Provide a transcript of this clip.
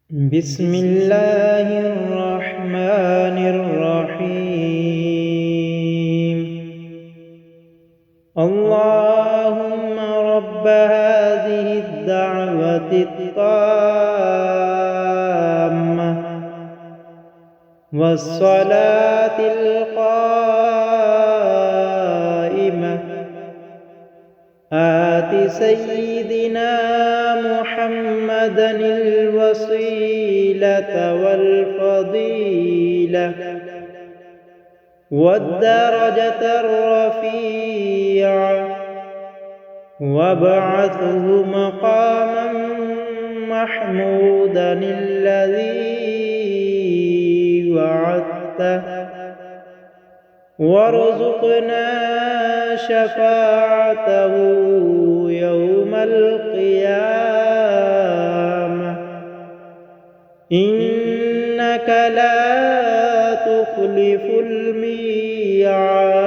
بسم الله الرحمن الرحيم. اللهم رب هذه الدعوة التامة والصلاة القائمة آت سيدنا محمدا الوسيلة والفضيلة والدرجة الرفيعة وابعثه مقاما محمودا الذي وعدته وارزقنا شفاعته يوم القيامة إنك لا تخلف الميعاد.